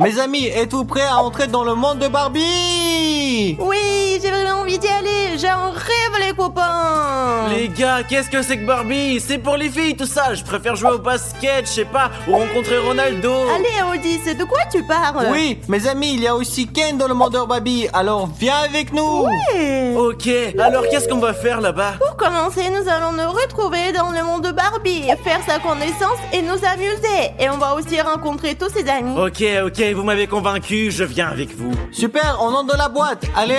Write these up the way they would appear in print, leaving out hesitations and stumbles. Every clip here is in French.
Mes amis, êtes-vous prêts à entrer dans le monde de Barbie? Oui, j'ai vraiment envie d'y aller. J'en rêve, les copains. Les gars, qu'est-ce que c'est que Barbie? C'est pour les filles tout ça. Je préfère jouer au basket, je sais pas, ou rencontrer Ronaldo. Allez, Odyssey, de quoi tu parles? Oui, mes amis, il y a aussi Ken dans le monde de Barbie. Alors viens avec nous. Ouais. Ok, alors qu'est-ce qu'on va faire là-bas? Pour commencer, nous allons nous retrouver dans le monde de Barbie, faire sa connaissance et nous amuser. Et on va aussi rencontrer tous ses amis. Ok, vous m'avez convaincu, je viens avec vous. Super, on entre dans la boîte. Allez.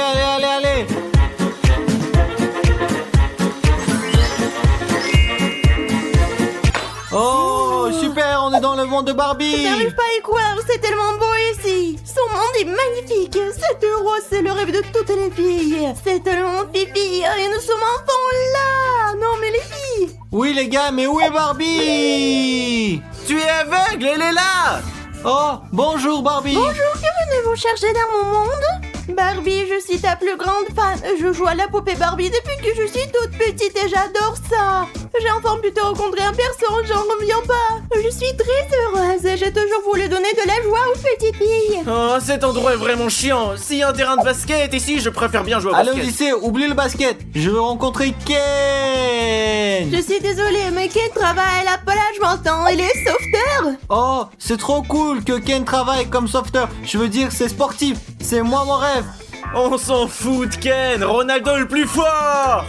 Oh, super, on est dans le monde de Barbie. J'arrive pas à y croire, c'est tellement beau ici. Son monde est magnifique. Cette rose, c'est le rêve de toutes les filles. C'est tellement fifi et nous sommes enfin là. Non mais les filles. Oui les gars, mais où est Barbie? Tu es aveugle, elle est là! Oh, bonjour Barbie. Bonjour, que venez-vous chercher dans mon monde? Barbie, je suis ta plus grande fan. Je joue à la poupée Barbie depuis que je suis toute petite et j'adore ça. J'ai enfin pu te rencontrer en personne, j'en reviens pas. Je suis très heureuse. J'ai toujours voulu donner de la joie aux petites filles. Oh, cet endroit est vraiment chiant. S'il y a un terrain de basket ici, je préfère bien jouer au Allez basket. Odyssée, oublie le basket. Je veux rencontrer Ken. Je suis désolée, mais Ken travaille à la pelage maintenant. Il est sauveteur. Oh, c'est trop cool que Ken travaille comme sauveteur. Je veux dire, c'est sportif. C'est moi mon rêve. On s'en fout de Ken, Ronaldo le plus fort!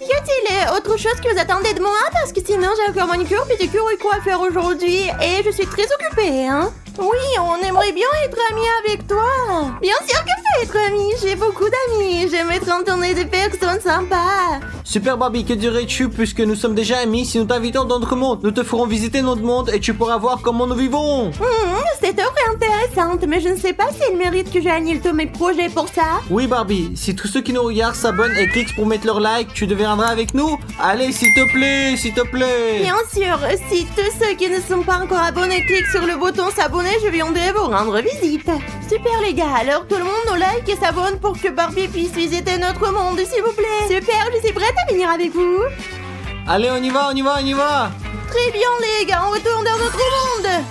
Y a-t-il autre chose que vous attendez de moi? Parce que sinon j'ai encore manicure, pédicure et quoi faire aujourd'hui. Et je suis très occupée, hein. Oui, on aimerait bien être amis avec toi. Bien sûr que je veux être amie. J'ai beaucoup d'amis. J'aime être entourée de personnes sympas. Super Barbie, que dirais-tu puisque nous sommes déjà amis? Si nous t'invitons dans notre monde, nous te ferons visiter notre monde et tu pourras voir comment nous vivons. Cette offre est intéressante, mais je ne sais pas si elle mérite que j'annule tous mes projets pour ça. Oui Barbie, si tous ceux qui nous regardent s'abonnent et cliquent pour mettre leur like, tu deviendras avec nous. Allez, s'il te plaît, s'il te plaît. Bien sûr, si tous ceux qui ne sont pas encore abonnés cliquent sur le bouton s'abonner, je viendrai vous rendre visite. Super les gars, alors tout le monde nous like et s'abonne pour que Barbie puisse visiter notre monde, s'il vous plaît. Super, je suis prête à venir avec vous. Allez, on y va. Très bien les gars, on retourne dans notre monde.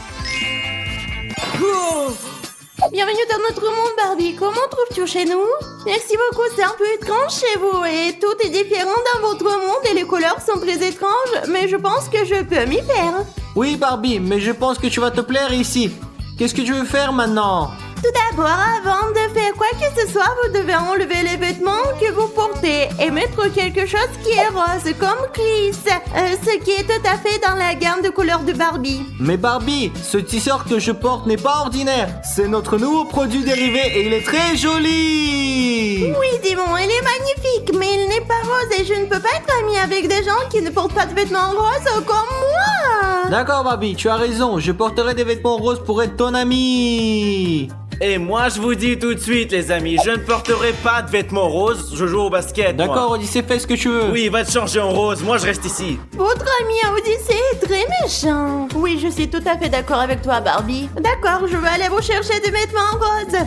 Bienvenue dans notre monde Barbie, comment trouves-tu chez nous? Merci beaucoup, c'est un peu étrange chez vous et tout est différent dans votre monde et les couleurs sont très étranges, mais je pense que je peux m'y faire. Oui Barbie, mais je pense que tu vas te plaire ici. Qu'est-ce que tu veux faire maintenant? Tout d'abord, avant de faire quoi que ce soit, vous devez enlever les vêtements que vous portez et mettre quelque chose qui est rose, comme Chris, ce qui est tout à fait dans la gamme de couleurs de Barbie. Mais Barbie, ce t-shirt que je porte n'est pas ordinaire. C'est notre nouveau produit dérivé et il est très joli. Oui, Dimon, il est magnifique, mais il n'est pas rose et je ne peux pas être amie avec des gens qui ne portent pas de vêtements roses comme moi. D'accord Barbie, tu as raison. Je porterai des vêtements roses pour être ton ami. Et moi, je vous dis tout de suite, les amis, je ne porterai pas de vêtements roses, je joue au basket. moi. D'accord Odyssée, fais ce que tu veux. Oui, va te changer en rose, moi je reste ici. Votre ami Odyssée est très méchant. Oui, je suis tout à fait d'accord avec toi, Barbie. D'accord, je vais aller vous chercher des vêtements roses.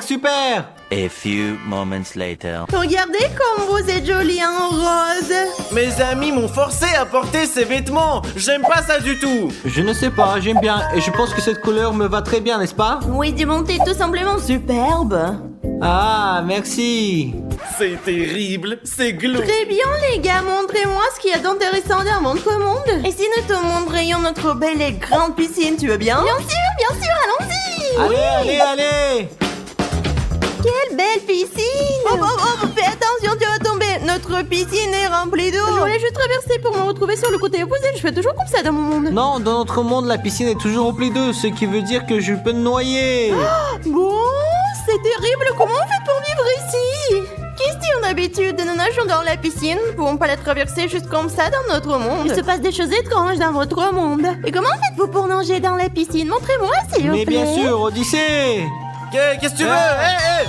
Super. A few moments later. Regardez comme vous êtes jolie en rose. Mes amis m'ont forcé à porter ces vêtements, j'aime pas ça du tout. Je ne sais pas, j'aime bien et je pense que cette couleur me va très bien, n'est-ce pas? Oui, Dimon, t'es tout simplement superbe. Ah, merci. C'est terrible, c'est glauque. Très bien, les gars, montrez-moi ce qu'il y a d'intéressant dans votre monde. Et si nous te montrions notre belle et grande piscine, tu veux bien? Bien sûr, allons-y. Allez. Quelle belle piscine. Oh, fais attention, tu vas tomber. Notre piscine est remplie d'eau. Je voulais juste traverser pour me retrouver sur le côté opposé. Je fais toujours comme ça dans mon monde. Non, dans notre monde, la piscine est toujours remplie d'eau, ce qui veut dire que je peux me noyer. Bon, c'est terrible. Comment on fait pour vivre ici? Question d'habitude, nous nageons dans la piscine. Nous ne pouvons pas la traverser juste comme ça dans notre monde. Il se passe des choses étranges dans votre monde. Et comment faites-vous pour nager dans la piscine? Montrez-moi, s'il vous plaît. Mais bien sûr, Odyssée. Qu'est-ce que tu veux? Hey.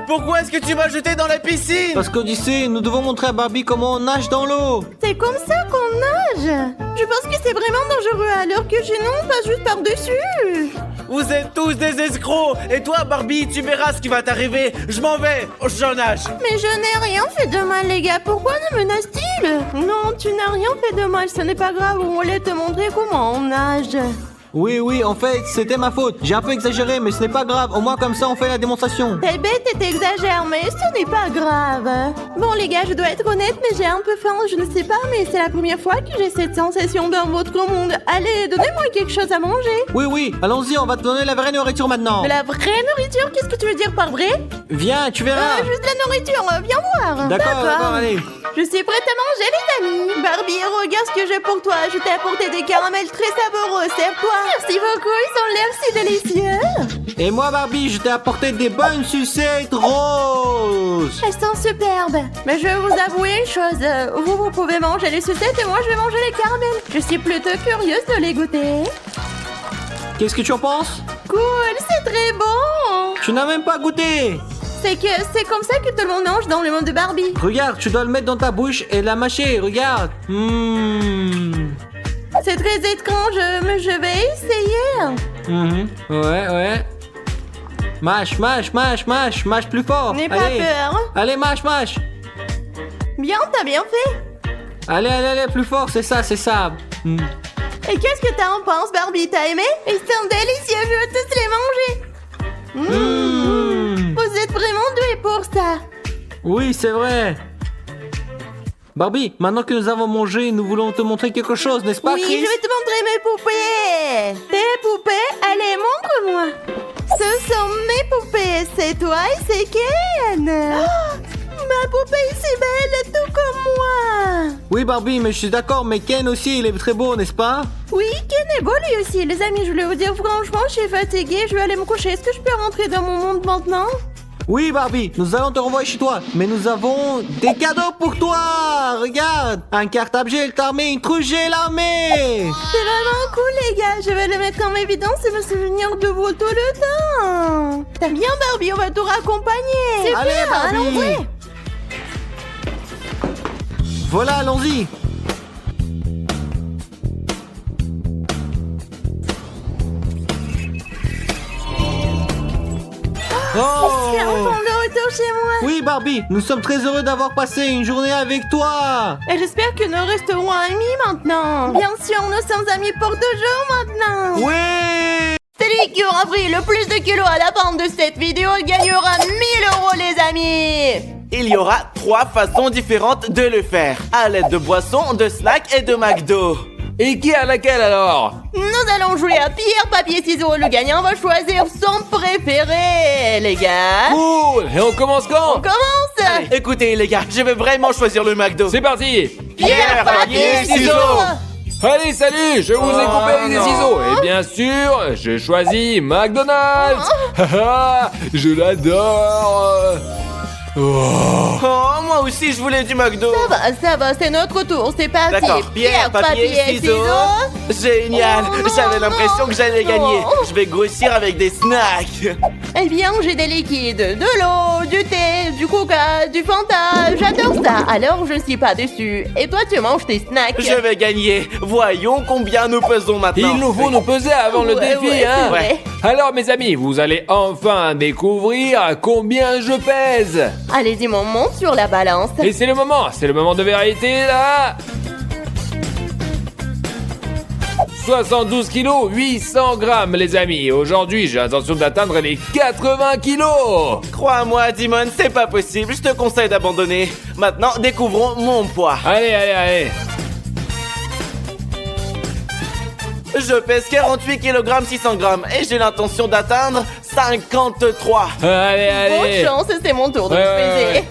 Pourquoi est-que tu m'as jeté dans la piscine? Parce qu'Odyssée, nous devons montrer à Barbie comment on nage dans l'eau. C'est comme ça qu'on nage. Je pense que c'est vraiment dangereux alors que chez nous, on passe juste par-dessus. Vous êtes tous des escrocs. Et toi, Barbie, tu verras ce qui va t'arriver. Je m'en vais, je nage. Mais je n'ai rien fait de mal, les gars. Pourquoi nous menace-t-il? Non, tu n'as rien fait de mal. Ce n'est pas grave. On voulait te montrer comment on nage. Oui, en fait, c'était ma faute. J'ai un peu exagéré, mais ce n'est pas grave. Au moins, comme ça, on fait la démonstration. T'es bête et t'exagères, mais ce n'est pas grave. Bon, les gars, je dois être honnête, mais j'ai un peu faim. Je ne sais pas, mais c'est la première fois que j'ai cette sensation dans votre monde. Allez, donnez-moi quelque chose à manger. Oui, allons-y, on va te donner la vraie nourriture maintenant. De la vraie nourriture? Qu'est-ce que tu veux dire par vrai? Viens, tu verras. Juste de la nourriture, viens voir. D'accord, allez. Je suis prête à manger, les amis. Barbie, regarde ce que j'ai pour toi. Je t'ai apporté des caramels très savoureux. Serve-toi. Merci beaucoup, ils ont l'air si délicieux. Et moi, Barbie, je t'ai apporté des bonnes sucettes roses. Elles sont superbes. Mais je vais vous avouer une chose. Vous pouvez manger les sucettes et moi, je vais manger les caramels. Je suis plutôt curieuse de les goûter. Qu'est-ce que tu en penses? Cool, c'est très bon. Tu n'as même pas goûté. C'est comme ça que tout le monde mange dans le monde de Barbie. Regarde, tu dois le mettre dans ta bouche et la mâcher, regarde. C'est très étrange, mais je vais essayer. Ouais. Mâche plus fort. N'aie pas Allez. peur. Allez, mâche. Bien, t'as bien fait. Allez, plus fort, c'est ça. Et qu'est-ce que t'en penses, Barbie? T'as aimé? Ils sont délicieux, je veux tous les manger. Vous êtes vraiment doués pour ça. Oui, c'est vrai. Barbie, maintenant que nous avons mangé, nous voulons te montrer quelque chose, n'est-ce pas, Oui, Chris? je vais te montrer mes poupées. Tes poupées? Allez, montre-moi. Ce sont mes poupées. C'est toi et c'est Ken. Ma poupée est si belle, tout comme moi. Oui, Barbie, mais je suis d'accord, mais Ken aussi, il est très beau, n'est-ce pas? Oui, Ken est beau lui aussi. Les amis, je voulais vous dire franchement, je suis fatiguée. Je vais aller me coucher. Est-ce que je peux rentrer dans mon monde maintenant? Oui, Barbie, nous allons te renvoyer chez toi, mais nous avons des cadeaux pour toi. Regarde, un cartable GLT armé, une trousse GL armée. C'est vraiment cool, les gars. Je vais le mettre en évidence et me souvenir de vous tout le temps. T'as bien, Barbie, on va te raccompagner. Super, Allez, Barbie. allons-y. Voilà, allons-y. C'est enfin de retour chez moi. Oui, Barbie, nous sommes très heureux d'avoir passé une journée avec toi. Et j'espère que nous resterons amis maintenant. Bien sûr, nous sommes amis pour toujours maintenant. Oui. Celui qui aura pris le plus de kilos à la fin de cette vidéo gagnera 1000 € les amis. Il y aura 3 façons différentes de le faire. À l'aide de boissons, de snacks et de McDo. Et qui a laquelle alors? Nous allons jouer à pierre, papier, ciseaux. Le gagnant va choisir son préféré, les gars. Cool. Et on commence On quand? commence. Écoutez les gars, je vais vraiment choisir le McDo. C'est parti. Pierre, papier, ciseaux. Allez, salut, je vous ai coupé avec des non. ciseaux. Et bien sûr, j'ai choisi McDonald's. Haha, je l'adore. Oh. Oh, moi aussi je voulais du McDo. Ça va, c'est notre tour. C'est parti. D'accord, pierre, papier, ciseaux. Génial, j'avais l'impression que j'allais gagner. Je vais grossir avec des snacks. Eh bien, j'ai des liquides, de l'eau, du thé, du coca, du Fanta. J'adore ça. Alors, je ne suis pas déçue. Et toi, tu manges tes snacks. Je vais gagner. Voyons combien nous pesons maintenant. Il nous faut nous peser avant le Ouais, défi, ouais, hein. c'est vrai. Alors, mes amis, vous allez enfin découvrir combien je pèse. Allez-y, mon monte sur la balance. Et c'est le moment de vérité, là. 72 kilos, 800 grammes, les amis. Aujourd'hui, j'ai l'intention d'atteindre les 80 kilos. Crois-moi, Dimon, c'est pas possible. Je te conseille d'abandonner. Maintenant, découvrons mon poids. Allez. Je pèse 48 kg 600 grammes et j'ai l'intention d'atteindre 53. Allez. Bonne chance, c'est mon tour de Ouais, me peser. ouais.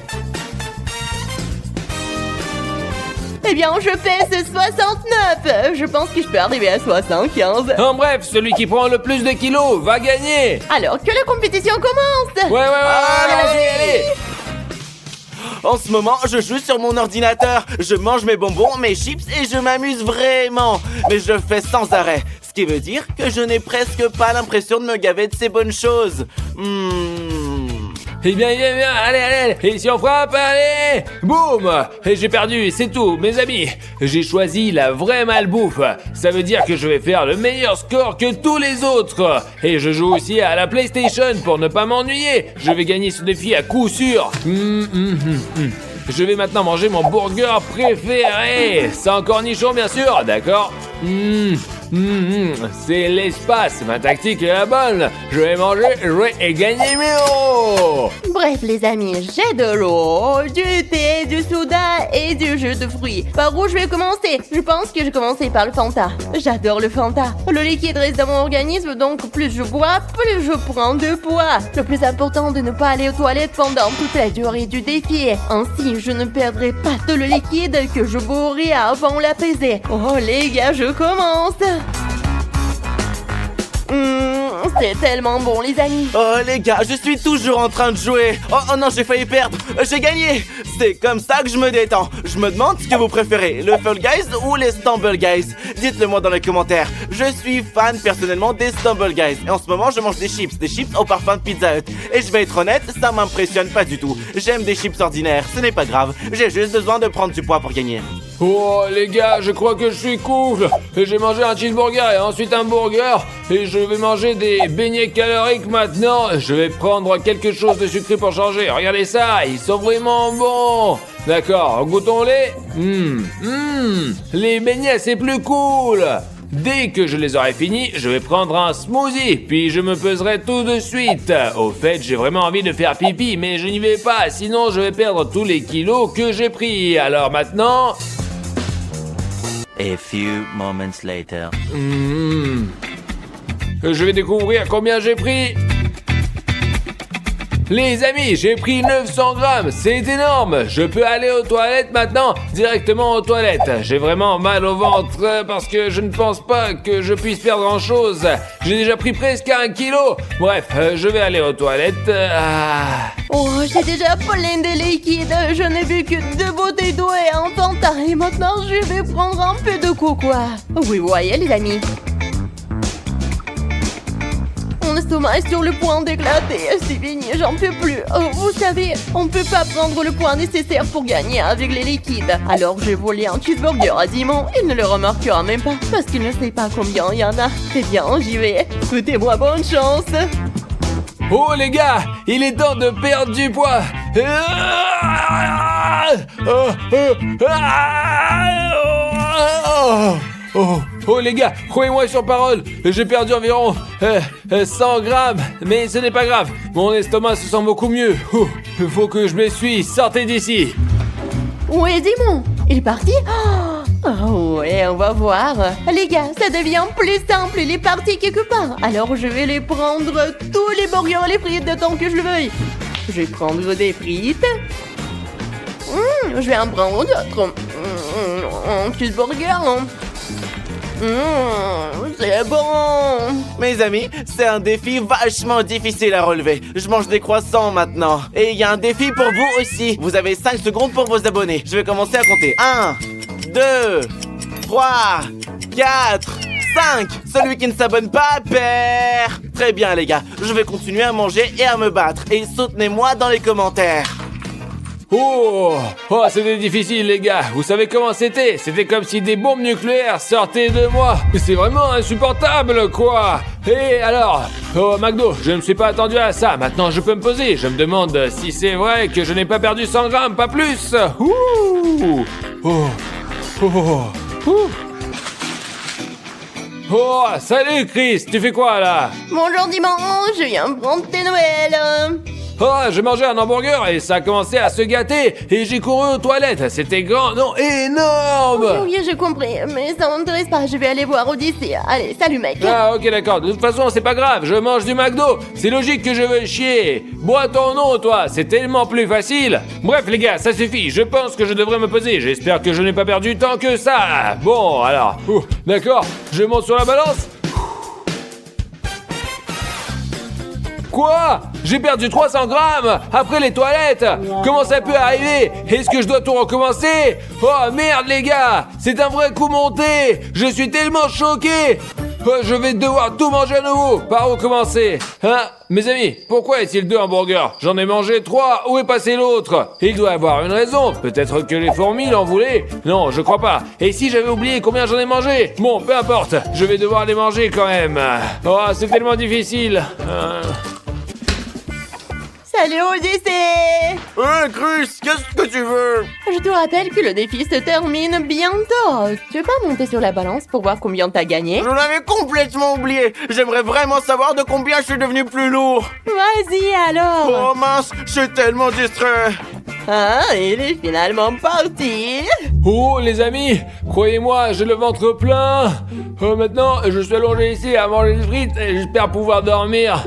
Eh bien, je pèse 69. Je pense que je peux arriver à 75. En bref, celui qui prend le plus de kilos va gagner. Alors que la compétition commence. Ouais, allez. En ce moment, je joue sur mon ordinateur. Je mange mes bonbons, mes chips et je m'amuse vraiment. Mais je fais sans arrêt. Ce qui veut dire que je n'ai presque pas l'impression de me gaver de ces bonnes choses. bien, allez, et si on frappe, allez, boum, et j'ai perdu, c'est tout, mes amis, j'ai choisi la vraie malbouffe, ça veut dire que je vais faire le meilleur score que tous les autres, et je joue aussi à la PlayStation pour ne pas m'ennuyer, je vais gagner ce défi à coup sûr. Je vais maintenant manger mon burger préféré, sans cornichons bien sûr, d'accord? C'est l'espace, ma tactique est la bonne. Je vais manger, jouer et gagner mes euros. Bref, les amis, j'ai de l'eau, du thé, du soda et du jus de fruits. Par où je vais commencer? Je pense que je vais commencer par le Fanta. J'adore le Fanta. Le liquide reste dans mon organisme, donc plus je bois, plus je prends de poids. Le plus important de ne pas aller aux toilettes pendant toute la durée du défi. Ainsi, je ne perdrai pas tout le liquide que je bourrai avant l'apaiser. Oh les gars, je commence. C'est tellement bon, les amis. Oh les gars, je suis toujours en train de jouer. Oh non, j'ai failli perdre. J'ai gagné. C'est comme ça que je me détends. Je me demande ce que vous préférez, le Fall Guys ou les Stumble Guys. Dites-le moi dans les commentaires. Je suis fan personnellement des Stumble Guys. Et en ce moment, je mange des chips au parfum de Pizza Hut. Et je vais être honnête, ça m'impressionne pas du tout. J'aime des chips ordinaires, ce n'est pas grave. J'ai juste besoin de prendre du poids pour gagner. Oh les gars, je crois que je suis cool. J'ai mangé un cheeseburger et ensuite un burger. Et je vais manger des beignets caloriques maintenant. Je vais prendre quelque chose de sucré pour changer. Regardez ça, ils sont vraiment bons. D'accord, goûtons-les. Les beignets, c'est plus cool. Dès que je les aurai finis, je vais prendre un smoothie, puis je me peserai tout de suite. Au fait, j'ai vraiment envie de faire pipi, mais je n'y vais pas, sinon je vais perdre tous les kilos que j'ai pris. Alors maintenant... A few moments later. Je vais découvrir combien j'ai pris. Les amis, j'ai pris 900 grammes, c'est énorme. Je peux aller aux toilettes maintenant, directement aux toilettes. J'ai vraiment mal au ventre parce que je ne pense pas que je puisse perdre grand chose. J'ai déjà pris presque 1 kilo. Bref, je vais aller aux toilettes. Oh, j'ai déjà plein de liquide. Je n'ai vu que 2 bouteilles d'eau et un Fanta. Et maintenant, je vais prendre un peu de cocoa. Oui, vous voyez, les amis. Mon estomac est sur le point d'éclater. C'est fini, j'en peux plus. Vous savez, on peut pas prendre le poids nécessaire pour gagner avec les liquides. Alors j'ai volé un cheeseburger à Simon. Il ne le remarquera même pas parce qu'il ne sait pas combien il y en a. C'est bien, j'y vais. Souhaitez-moi bonne chance. Oh les gars, il est temps de perdre du poids. Oh les gars, croyez-moi sur parole, j'ai perdu environ 100 grammes, mais ce n'est pas grave, mon estomac se sent beaucoup mieux. Il faut que je m'essuie, sortez d'ici. Où est Simon? Il est parti? Oh ouais, on va voir. Les gars, ça devient plus simple, il est parti quelque part. Alors je vais les prendre tous les burgers et les frites de tant que je le veuille. Je vais prendre des frites. Je vais en prendre d'autres. Un cheeseburger. C'est bon. Mes amis, c'est un défi vachement difficile à relever. Je mange des croissants maintenant. Et il y a un défi pour vous aussi. Vous avez 5 secondes pour vous abonner. Je vais commencer à compter. 1, 2, 3, 4, 5. Celui qui ne s'abonne pas perd. Très bien les gars, je vais continuer à manger et à me battre. Et soutenez-moi dans les commentaires. Oh, c'était difficile les gars, vous savez comment c'était? C'était comme si des bombes nucléaires sortaient de moi. C'est vraiment insupportable quoi. Et alors, McDo, je ne me suis pas attendu à ça, maintenant je peux me poser. Je me demande si c'est vrai que je n'ai pas perdu 100 grammes, pas plus. Oh, salut Chris, tu fais quoi là? Bonjour dimanche, je viens prendre tes nouvelles. Oh, j'ai mangé un hamburger et ça a commencé à se gâter et j'ai couru aux toilettes. C'était grand, non, énorme. Oui, j'ai compris, mais ça m'intéresse pas. Je vais aller voir Odyssey. Allez, salut mec. Ah, ok, d'accord. De toute façon, c'est pas grave. Je mange du McDo. C'est logique que je veux chier. Bois ton nom, toi. C'est tellement plus facile. Bref, les gars, ça suffit. Je pense que je devrais me poser. J'espère que je n'ai pas perdu tant que ça. Bon, alors, d'accord. Je monte sur la balance. Quoi? J'ai perdu 300 grammes après les toilettes. Comment ça peut arriver? Est-ce que je dois tout recommencer? Oh merde les gars, c'est un vrai coup monté. Je suis tellement choqué. Je vais devoir tout manger à nouveau. Par où commencer? Hein? Mes amis, pourquoi est-il 2 hamburgers? J'en ai mangé 3. Où est passé l'autre? Il doit avoir une raison. Peut-être que les fourmis l'en voulaient. Non, je crois pas. Et si j'avais oublié combien j'en ai mangé? Bon, peu importe. Je vais devoir les manger quand même. Oh, c'est tellement difficile. Salut Odyssée! Chris, qu'est-ce que tu veux? Je te rappelle que le défi se termine bientôt. Tu veux pas monter sur la balance pour voir combien t'as gagné? Je l'avais complètement oublié. J'aimerais vraiment savoir de combien je suis devenu plus lourd. Vas-y alors! Oh mince, je suis tellement distrait. Ah, il est finalement parti! Oh, les amis, croyez-moi, j'ai le ventre plein. Maintenant, je suis allongé ici à manger des frites et j'espère pouvoir dormir.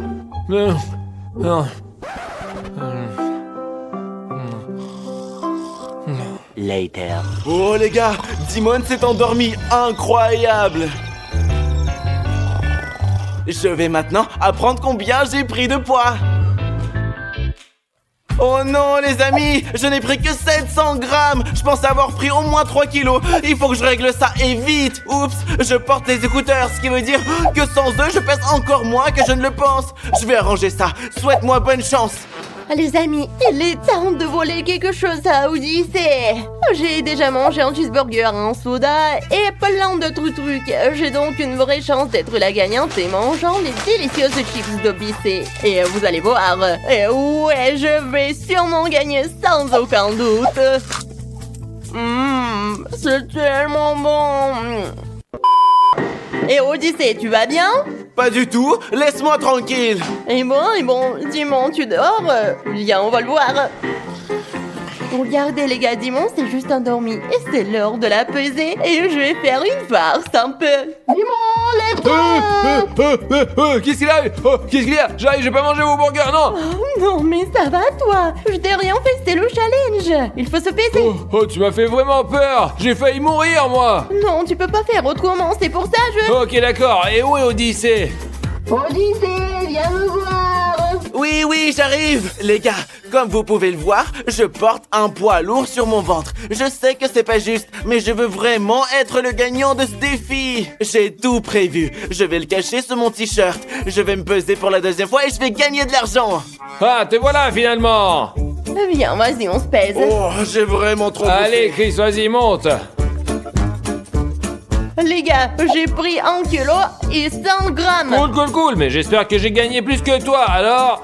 Later. Oh les gars, Dimon s'est endormi, incroyable. Je vais maintenant apprendre combien j'ai pris de poids. Oh non les amis, je n'ai pris que 700 grammes. Je pensais avoir pris au moins 3 kilos. Il faut que je règle ça et vite. Oups, je porte les écouteurs, ce qui veut dire que sans eux je pèse encore moins que je ne le pense. Je vais arranger ça, souhaite-moi bonne chance. Les amis, il est temps de voler quelque chose à Odyssée. J'ai déjà mangé un cheeseburger, un soda et plein d'autres trucs. J'ai donc une vraie chance d'être la gagnante et mangeant les délicieuses chips d'Odyssée. Et vous allez voir, et ouais, je vais sûrement gagner sans aucun doute. C'est tellement bon. Et Odyssée, tu vas bien? Pas du tout, laisse-moi tranquille. Et bon, Dimon, tu dors? Viens, on va le voir. Regardez les gars, Dimon s'est juste endormi. Et c'est l'heure de la pesée. Et je vais faire une farce un peu. Dimon, lève-toi! Qu'est-ce qu'il a? Qu'est-ce qu'il y a? J'arrive, j'ai pas mangé vos burgers, non! Oh non, mais ça va toi? Je t'ai rien fait, c'est le challenge. Il faut se peser. Tu m'as fait vraiment peur! J'ai failli mourir, moi! Non, tu peux pas faire autrement, c'est pour ça je... Ok, d'accord. Et où est Odyssée? Odyssée, viens me voir. Oui, j'arrive. Les gars, comme vous pouvez le voir, je porte un poids lourd sur mon ventre. Je sais que c'est pas juste, mais je veux vraiment être le gagnant de ce défi. J'ai tout prévu. Je vais le cacher sous mon t-shirt. Je vais me peser pour la 2e fois et je vais gagner de l'argent. Ah, te voilà finalement! Viens, vas-y, on se pèse. Oh, j'ai vraiment trop Allez, Chris, vas-y, monte! Les gars, j'ai pris 1 kilo et 100 grammes. Cool, mais j'espère que j'ai gagné plus que toi, alors...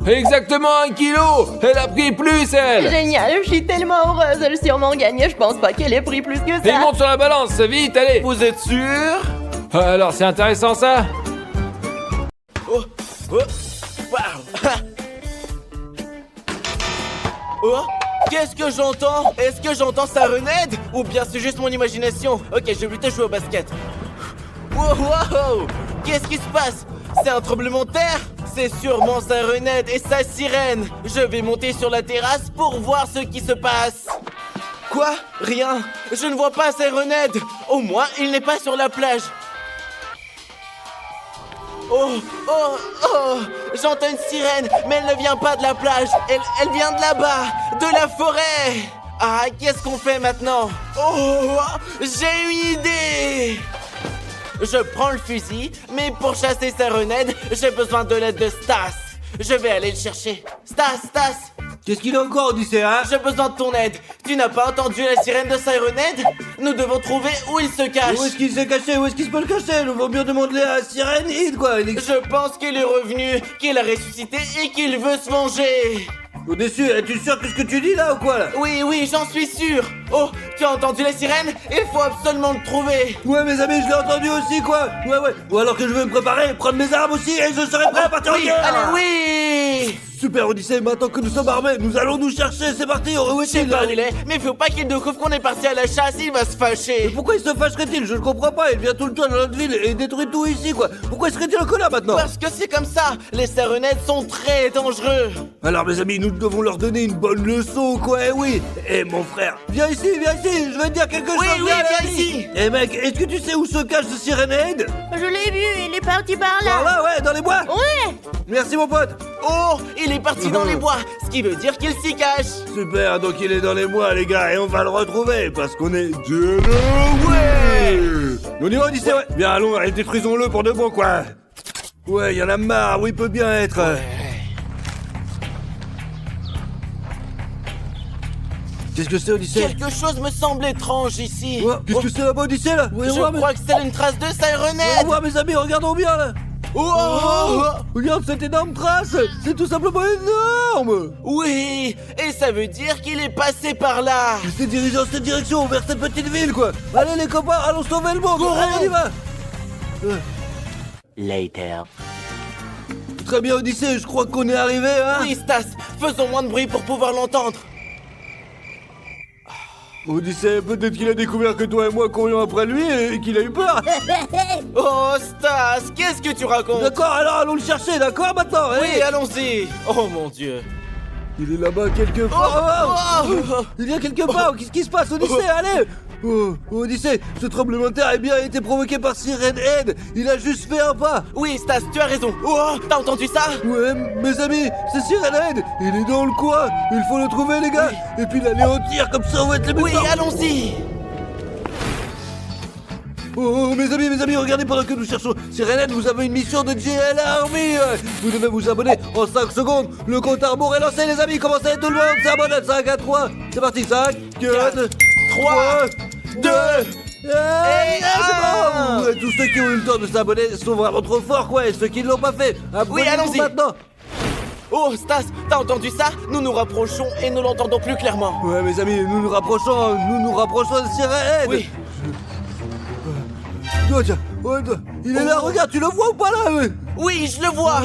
Exactement 1 kilo! Elle a pris plus, elle! Génial, je suis tellement heureuse, elle a sûrement gagné, je pense pas qu'elle ait pris plus que Et ça. monte sur la balance, vite, allez! Vous êtes sûr? Alors, c'est intéressant, ça? Oh, waouh. Oh, qu'est-ce que j'entends? Est-ce que j'entends Sirenhead? Ou bien c'est juste mon imagination? Ok, je vais plutôt jouer au basket. Wow, qu'est-ce qui se passe? C'est un tremblement de terre? C'est sûrement Sirenhead et sa sirène. Je vais monter sur la terrasse pour voir ce qui se passe. Quoi? Rien. Je ne vois pas Sirenhead. Au moins, il n'est pas sur la plage. Oh, j'entends une sirène, mais elle ne vient pas de la plage. Elle vient de là-bas, de la forêt. Ah, qu'est-ce qu'on fait maintenant? Oh, j'ai une idée. Je prends le fusil, mais pour chasser Sirenhead, j'ai besoin de l'aide de Stas. Je vais aller le chercher. Stas. Qu'est-ce qu'il a encore, Odyssée, hein? J'ai besoin de ton aide. Tu n'as pas entendu la sirène de Sirenhead? Nous devons trouver où il se cache. Où est-ce qu'il s'est caché? Où est-ce qu'il se peut le cacher? Il vaut mieux demander à Sirenhead, quoi. Je pense qu'il est revenu, qu'il a ressuscité et qu'il veut se venger. Odyssée, es-tu sûr que ce que tu dis là ou quoi là? Oui, j'en suis sûr. Oh, tu as entendu la sirène? Il faut absolument le trouver. Ouais, mes amis, je l'ai entendu aussi, quoi. Ouais. Ou alors que je vais me préparer, prendre mes armes aussi et je serai prêt à partir en Oui, guerre. allez, oui. Super, Odyssée, maintenant que nous sommes armés, nous allons nous chercher, c'est parti. Où Je sais est-il pas là? où il est, mais faut pas qu'il découvre qu'on est parti à la chasse, il va se fâcher. Pourquoi il se fâcherait-il? Je ne comprends pas, il vient tout le temps dans notre ville et détruit tout ici, quoi. Pourquoi serait-il en colère maintenant? Parce que c'est comme ça, les Sirenhead sont très dangereux. Alors mes amis, nous devons leur donner une bonne leçon, quoi, oui. Eh mon frère, viens ici, je vais te dire quelque chose. Oui, viens ami. ici. Eh mec, est-ce que tu sais où se cache ce Sirenhead? Je l'ai vu, il est parti par là. Par là, ouais, dans les bois. Ouais. Merci mon pote. Oh, il est parti dans les bois, ce qui veut dire qu'il s'y cache. Super, donc il est dans les bois les gars, et on va le retrouver, parce qu'on est de Ouais. On y va, Odyssée, ouais. Bien, allons, allez, détruisons-le pour de bon, quoi. Ouais, y en a marre, où il peut bien être. Qu'est-ce que c'est, Odyssée? Quelque chose me semble étrange ici. Ouais, qu'est-ce que c'est là-bas, Odyssée, là? Ouais, Je crois que c'est une trace de Sirenet. Ouais, mes amis, regardons bien, là. Oh Regarde cette énorme trace. C'est tout simplement énorme. Oui, et ça veut dire qu'il est passé par là. Il s'est dirigé dans cette direction, vers cette petite ville, quoi. Allez, les copains, allons sauver le monde. Allez, on y va. Later. Très bien, Odyssée, je crois qu'on est arrivé, hein. Oui, Stas, faisons moins de bruit pour pouvoir l'entendre. Odyssée, peut-être qu'il a découvert que toi et moi courions après lui et qu'il a eu peur. Oh, Stas, qu'est-ce que tu racontes? D'accord, alors allons le chercher, d'accord, maintenant. Oui, allons-y. Oh mon Dieu. Il est là-bas quelque part. Oh. Il y a quelque part. Qu'est-ce qui se passe, Odyssée? Allez. Odyssée, ce tremblement de terre a bien été provoqué par Sirenet. Il a juste fait un pas. Oui, Stas, tu as raison. Oh, t'as entendu ça? Ouais, mes amis, c'est Sirenet. Il est dans le coin. Il faut le trouver, les gars. Et puis l'anéantir, comme ça on va être les Oui, méchants. allons-y. Oh, mes amis, regardez pendant que nous cherchons Sirenet, vous avez une mission de GL Army. Vous devez vous abonner en 5 secondes. Le compte à rebours est lancé, les amis. Commencez tout le monde. C'est abonné. 5 à 3. C'est parti. 5, 4, 3, 2. Et c'est bon. Ouais, tous ceux qui ont eu le temps de s'abonner sont vraiment trop forts, quoi. Et ceux qui ne l'ont pas fait, abonnez-vous allons-y. maintenant. Oh, Stas, t'as entendu ça? Nous nous rapprochons et nous l'entendons plus clairement. Ouais, mes amis, nous nous rapprochons de Sirenet. Oui. Oh, tiens, ouais, il est là, regarde, tu le vois ou pas là? Ouais. Oui, je le vois.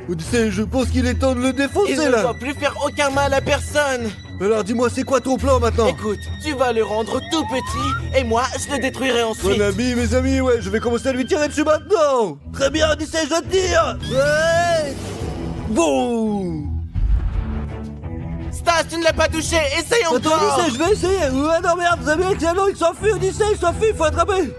Odyssée, je pense qu'il est temps de le Il défoncer ne là. va plus faire aucun mal à personne. Alors dis-moi, c'est quoi ton plan maintenant? Écoute, tu vas le rendre tout petit et moi, je le détruirai ensuite. Mon ami, mes amis, ouais, je vais commencer à lui tirer dessus maintenant. Très bien, Odyssée, je tire. Ouais. Boum. Stas, tu ne l'as pas touché. Essaye Attends, encore. Odyssée, je vais essayer. Ouais, non, merde, vous avez excellent, il s'enfuit, Odyssée, il s'enfuit, il faut attraper.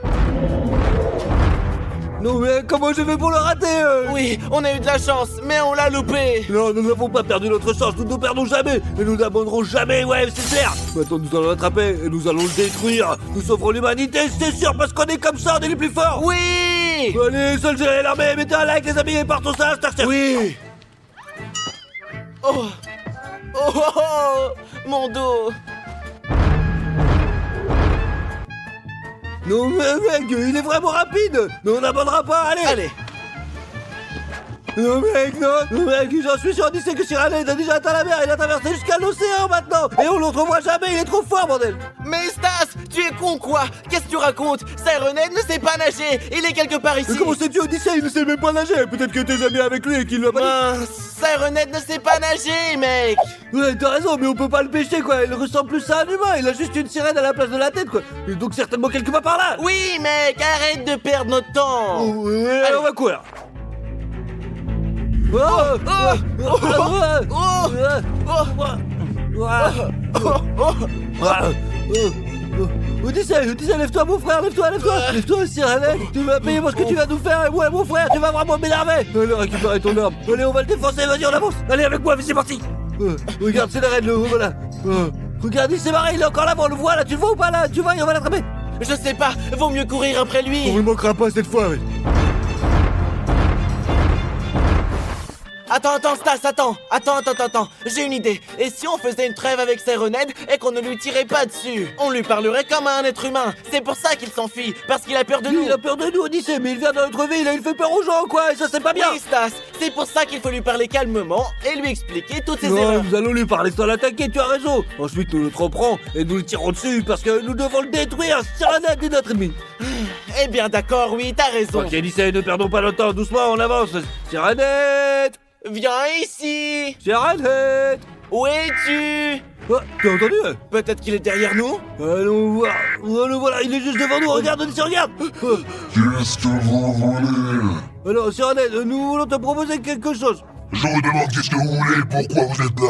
Non, mais comment je vais pour le rater? Oui, on a eu de la chance, mais on l'a loupé. Non, nous n'avons pas perdu notre chance, nous ne perdons jamais et nous n'abandonnerons jamais, ouais, c'est clair. Maintenant, nous allons l'attraper et nous allons le détruire. Nous sauverons l'humanité, c'est sûr, parce qu'on est comme ça, on est les plus forts. Oui. Allez, seul gérer l'armée, mettez un like, les amis, et partons ça, Starter. Oui. Oh. Oh, oh, oh, mon dos. Non, mais mec, il est vraiment rapide. Mais on n'abandonnera pas, allez. Allez. Non, mec, non. Non, mec, j'en suis sûr, Odyssée, que Sirenet a déjà atteint la mer, il a traversé jusqu'à l'océan maintenant. Et on le retrouvera jamais, il est trop fort, bordel. Mais Stas, tu es con quoi? Qu'est-ce que tu racontes? Sirenet ne sait pas nager. Il est quelque part ici. Mais comment sais-tu, Odyssée, il ne sait même pas nager? Peut-être que t'es amis avec lui et qu'il l'a pas dit. Mince, Sirenet ne sait pas nager, mec. Ouais, t'as raison, mais on peut pas le pêcher, quoi. Il ressemble plus à un humain, il a juste une sirène à la place de la tête, quoi. Et donc certainement quelque part par là. Oui, mec, arrête de perdre notre temps. Oh, ouais, Allez. on va courir. Oh, Odyssée, lève-toi, mon frère, lève-toi, Sirenet. Tu vas payer pour ce que tu vas nous faire, et ouais, mon frère, tu vas vraiment m'énerver. Allez, récupérer ton arme. Allez, on va le défoncer, vas-y, on avance. Allez, avec moi, c'est parti. Regarde, c'est la reine, voilà. Regarde, il s'est barré, il est encore là, on le voit, là, tu le vois ou pas, là? Tu vois, on va l'attraper. Je sais pas, vaut mieux courir après lui. On ne manquera pas cette fois, oui. Attends, Stas, attends. J'ai une idée. Et si on faisait une trêve avec Sirenet et qu'on ne lui tirait pas dessus? On lui parlerait comme à un être humain. C'est pour ça qu'il s'enfuit, parce qu'il a peur de nous. Il a peur de nous, Odyssée, mais il vient dans notre ville et il fait peur aux gens, quoi, et ça, c'est pas bien. Oui, Stas, c'est pour ça qu'il faut lui parler calmement et lui expliquer toutes ses Non, erreurs. nous allons lui parler sans l'attaquer, tu as raison. Ensuite, nous le tromperons et nous le tirons dessus parce que nous devons le détruire. Sirenet est notre ennemi. Eh bien, d'accord, oui, t'as raison. Ok, Odyssée, ne perdons pas le temps, doucement, on avance. Sirenet. Viens ici. Sirenet. Où es-tu? Oh, t'as entendu? Peut-être qu'il est derrière nous. Allons voir. Oh, le voilà, il est juste devant nous, regarde, Odyssée, regarde. Qu'est-ce que vous voulez? Alors, Sirenet, nous voulons te proposer quelque chose. Je vous demande qu'est-ce que vous voulez, pourquoi vous êtes là?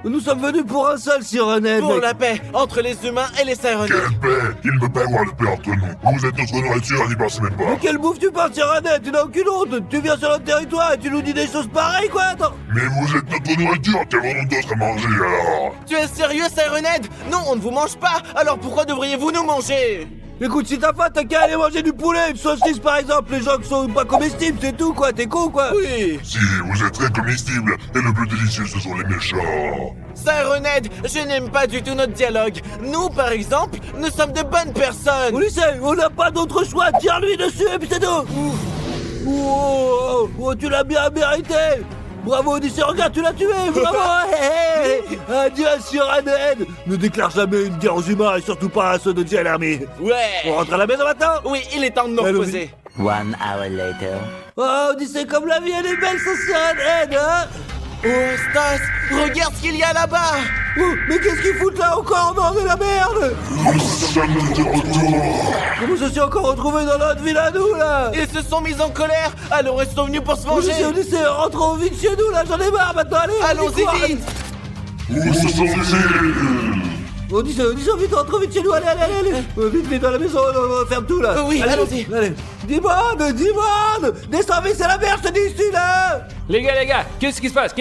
Nous sommes venus pour un seul, Sirenette, Pour mec. la paix entre les humains et les Sirenheads. Quelle paix! Il ne peut pas y avoir de paix entre nous. Vous êtes notre nourriture, n'y pensez même Mais pas. quelle bouffe tu parles, Sirenette? Tu n'as aucune honte. Tu viens sur notre territoire et tu nous dis des choses pareilles, quoi. Attends. Mais vous êtes notre nourriture, qu'avons-nous d'autre à manger alors? Tu es sérieux, Sirenhead? Non, on ne vous mange pas. Alors pourquoi devriez-vous nous manger? Écoute, si t'as faim, t'as qu'à aller manger du poulet, une saucisse par exemple. Les gens qui sont pas comestibles, c'est tout, quoi. T'es con, quoi. Oui. Si, vous êtes très comestibles, et le plus délicieux, ce sont les méchants. Sirenhead, je n'aime pas du tout notre dialogue. Nous, par exemple, nous sommes de bonnes personnes. Odyssée, on n'a pas d'autre choix. Tire-lui dessus et puis c'est tout. Oh, tu l'as bien mérité. Bravo Odyssée, regarde, tu l'as tué, bravo. Adieu Sirenette. Ne déclare jamais une guerre aux humains et surtout pas à ceux de Giant Army. On Ouais. rentre à la maison maintenant. Oui, il est temps de nous Allons-y. reposer. 1 hour later. Oh Odyssée, comme la vie elle est belle sans Sirenette, hein. Oh, Stas, regarde ce qu'il y a là-bas. Oh, mais qu'est-ce qu'ils foutent là encore? Non, mais la merde. Nous sommes de retour. Comment se sont encore retrouvés dans notre ville à nous là? Ils se sont mis en colère, alors ils sont venus pour se venger. Odyssée, rentrons vite chez nous là, j'en ai marre maintenant, allez. Allons-y cours, vite. Où sont-ils? Odyssée, vite, rentre vite chez nous, allez. Vite, dans la maison, on ferme tout là. Oui, Allez, allons-y. Allez. Dimon, descends vite, c'est la merde, je te dis ici là. Les gars, qu'est-ce qui se passe?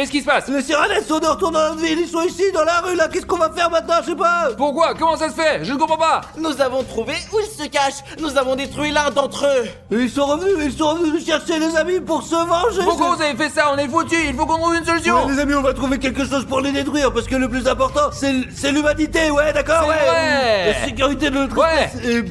Les Sirenettes sont de retour dans notre ville, ils sont ici, dans la rue là, qu'est-ce qu'on va faire maintenant, je sais pas. Pourquoi? Comment ça se fait? Je ne comprends pas. Nous avons trouvé où ils se cachent. Nous avons détruit l'un d'entre eux. Ils sont revenus nous chercher les amis pour se venger. Pourquoi vous avez fait ça? On est foutus. Il faut qu'on trouve une solution. Ouais, les amis, on va trouver quelque chose pour les détruire parce que le plus important, c'est l'humanité, ouais, d'accord, C'est ouais. vrai. La sécurité de notre Ouais. espèce est